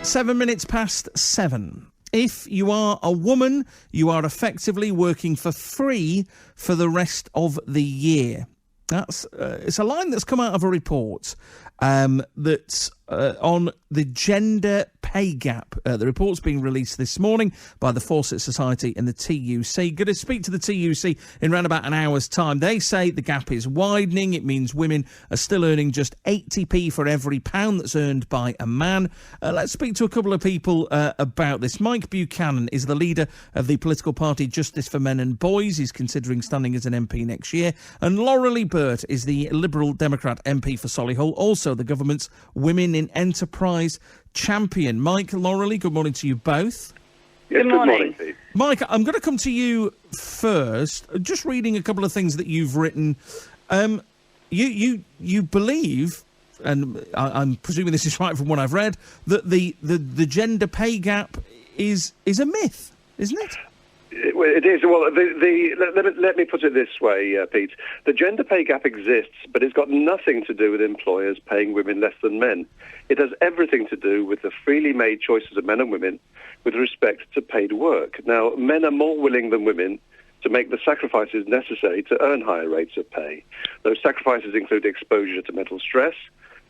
7:07. If you are a woman, you are effectively working for free for the rest of the year. That's it's a line that's come out of a report that's on the gender pay gap. The report's being released this morning by the Fawcett Society and the TUC. Going to speak to the TUC in around about an hour's time. They say the gap is widening. It means women are still earning just 80p for every pound that's earned by a man. Let's speak to a couple of people about this. Mike Buchanan is the leader of the political party Justice for Men and Boys. He's considering standing as an MP next year. And Lorely Burt is the Liberal Democrat MP for Solihull, also the government's Women in Enterprise champion. Mike, Lorely, good morning to you both. Yes, good morning, Steve. Mike, I'm going to come to you first. Just reading a couple of things that you've written. You believe, and I'm presuming this is right from what I've read, that the gender pay gap is a myth, isn't it? It is. Well, let me put it this way, Pete. The gender pay gap exists, but it's got nothing to do with employers paying women less than men. It has everything to do with the freely made choices of men and women with respect to paid work. Now, men are more willing than women to make the sacrifices necessary to earn higher rates of pay. Those sacrifices include exposure to mental stress,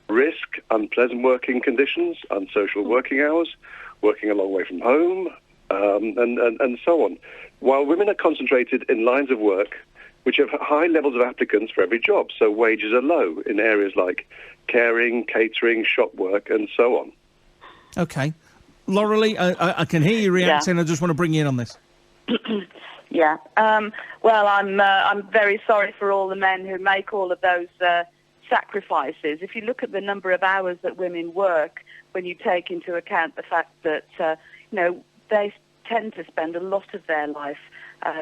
risk, unpleasant working conditions, unsocial working hours, working a long way from home, and so on, while women are concentrated in lines of work which have high levels of applicants for every job, so wages are low in areas like caring, catering, shop work, and so on. OK. Lorely, I can hear you reacting. Yeah. I just want to bring you in on this. Yeah. Well, I'm very sorry for all the men who make all of those sacrifices. If you look at the number of hours that women work, when you take into account the fact that, they tend to spend a lot of their life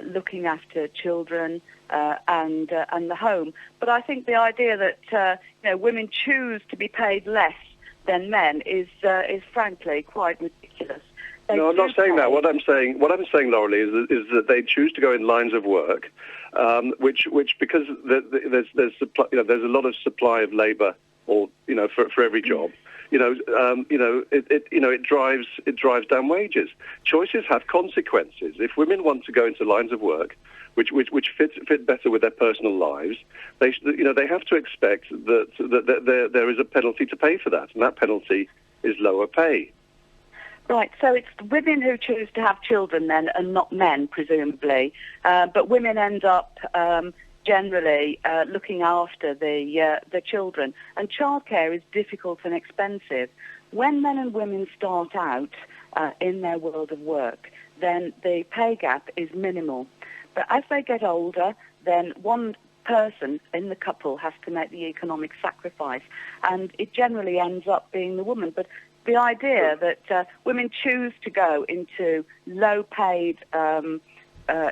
looking after children and the home. But I think the idea that women choose to be paid less than men is frankly quite ridiculous. No, I'm not saying that. What I'm saying, Lorely, is that they choose to go in lines of work, which because there's a lot of supply of labour, or for every job. It drives down wages. Choices have consequences. If women want to go into lines of work which fit better with their personal lives, they have to expect that there is a penalty to pay for that, and that penalty is lower pay. Right, so it's women who choose to have children then, and not men, presumably. But women end up generally looking after the children. And childcare is difficult and expensive. When men and women start out in their world of work, then the pay gap is minimal. But as they get older, then one person in the couple has to make the economic sacrifice, and it generally ends up being the woman. But the idea that women choose to go into low-paid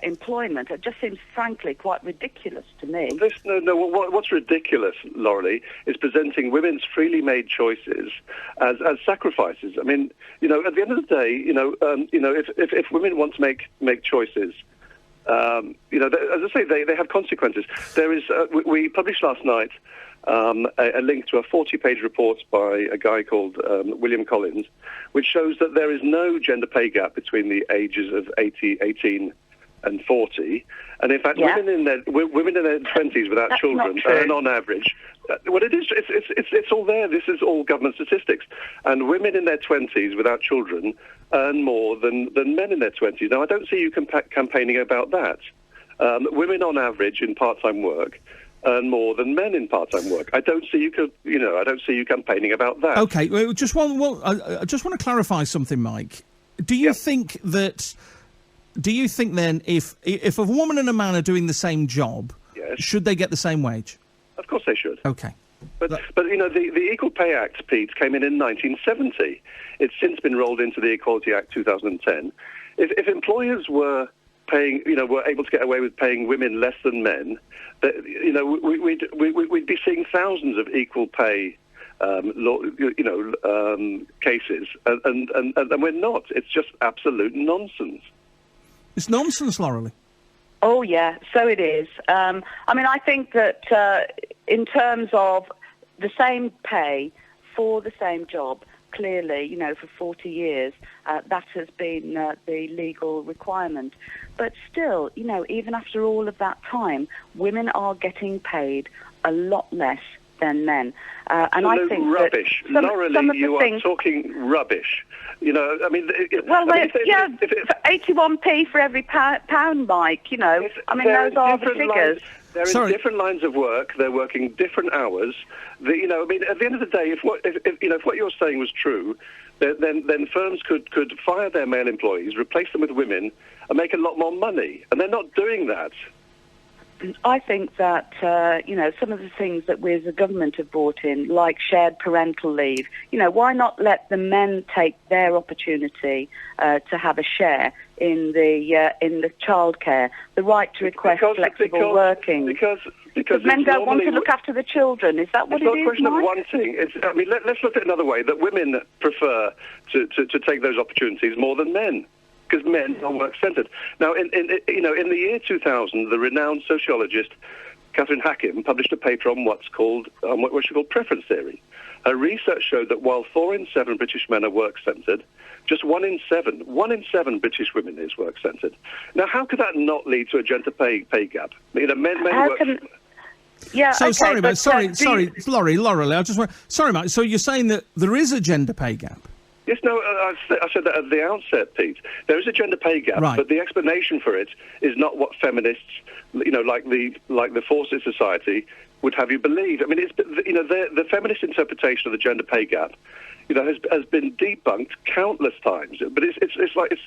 employment, it just seems frankly quite ridiculous to me. What's ridiculous, Lorely, is presenting women's freely made choices as sacrifices. I mean, at the end of the day, if women want to make choices, as I say, they have consequences. There is we published last night a link to a 40-page report by a guy called William Collins, which shows that there is no gender pay gap between the ages of 18 and 40, and in fact, women in their 20s without children earn on average. It's all there. This is all government statistics, and women in their 20s without children earn more than men in their 20s. Now, I don't see you campaigning about that. Women on average in part-time work earn more than men in part-time work. I don't see you campaigning about that. Okay, well, I just want to clarify something, Mike. Do you think then if a woman and a man are doing the same job, should they get the same wage? Of course they should. Okay. But the Equal Pay Act, Pete, came in 1970. It's since been rolled into the Equality Act 2010. If employers were paying, were able to get away with paying women less than men, we'd be seeing thousands of equal pay cases, and we're not. It's just absolute nonsense. It's nonsense, Lorely. Oh, yeah, so it is. I think that in terms of the same pay for the same job, clearly, for 40 years, that has been the legal requirement. But still, even after all of that time, women are getting paid a lot less than men. And I think rubbish. That Lorely, you are talking rubbish. For 81p for every pound, Mike, those are the figures. They're in different lines of work. They're working different hours. At the end of the day, if what you're saying was true, then firms could fire their male employees, replace them with women, and make a lot more money. And they're not doing that. I think that, some of the things that we as a government have brought in, like shared parental leave, why not let the men take their opportunity to have a share in the childcare, the right to request flexible working? Because men don't want to look after the children. Is that what it is, It's not a question Mike? of wanting. Let's look at another way, that women prefer to take those opportunities more than men, because men are work-centred. Now, in the year 2000, the renowned sociologist Catherine Hackim published a paper on what she called preference theory. Her research showed that while 4 in 7 British men are work-centred, just 1 in 7 British women is work-centred. Now, how could that not lead to a gender pay gap? Men work... Yeah. So okay, sorry, but, sorry, Lorely. Sorry, Mike. So you're saying that there is a gender pay gap? Yes, no, I said that at the outset, Pete. There is a gender pay gap, right, but the explanation for it is not what feminists, like the Forces Society, would have you believe. I mean, the feminist interpretation of the gender pay gap, has been debunked countless times. But it's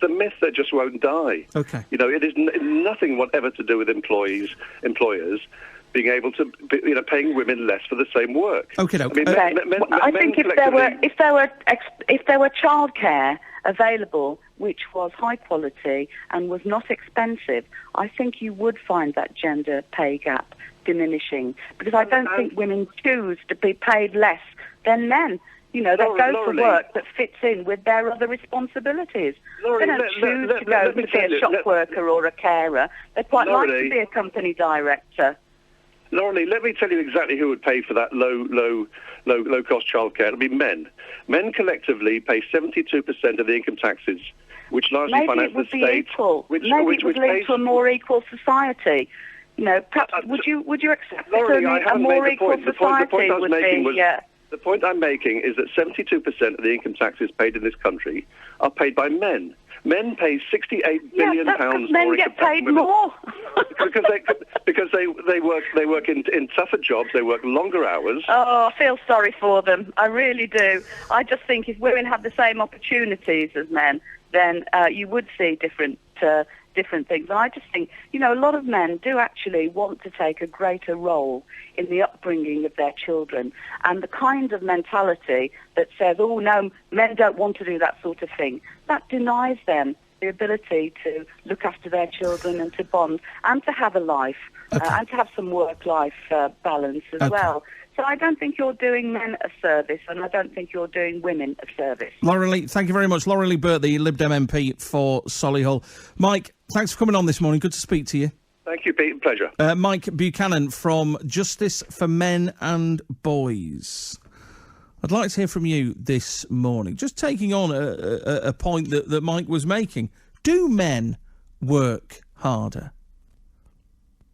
the myth that just won't die. Okay. It is nothing whatever to do with employers being able to, paying women less for the same work. Okay, no. I think if there were childcare available, which was high quality and was not expensive, I think you would find that gender pay gap diminishing, because I don't think women choose to be paid less than men. They go for work that fits in with their other responsibilities. They don't choose to go to be a shop worker or a carer. They quite like to be a company director. Lorely, let me tell you exactly who would pay for that low-cost childcare. It'll be men. Men collectively pay 72% of the income taxes, which largely finance the state. Maybe it would lead to a more equal society. Perhaps would you accept that a more equal society would be? The point I'm making is that 72% of the income taxes paid in this country are paid by men. Men pay £68 billion more. Men get paid more because they work in tougher jobs. They work longer hours. Oh, I feel sorry for them. I really do. I just think if women had the same opportunities as men, then you would see different things. And I just think, a lot of men do actually want to take a greater role in the upbringing of their children. And the kind of mentality that says, oh, no, men don't want to do that sort of thing, that denies them the ability to look after their children and to bond and to have a life and to have some work-life balance as well. So I don't think you're doing men a service, and I don't think you're doing women a service. Lorely, thank you very much. Lorely Burt, the Lib Dem MP for Solihull. Mike, thanks for coming on this morning. Good to speak to you. Thank you, Pete. Pleasure. Mike Buchanan from Justice for Men and Boys. I'd like to hear from you this morning. Just taking on a point that Mike was making. Do men work harder?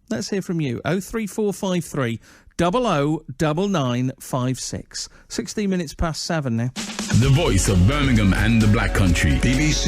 Let's hear from you. 03453 009956. 16 minutes past 7 now. The voice of Birmingham and the Black Country. BBC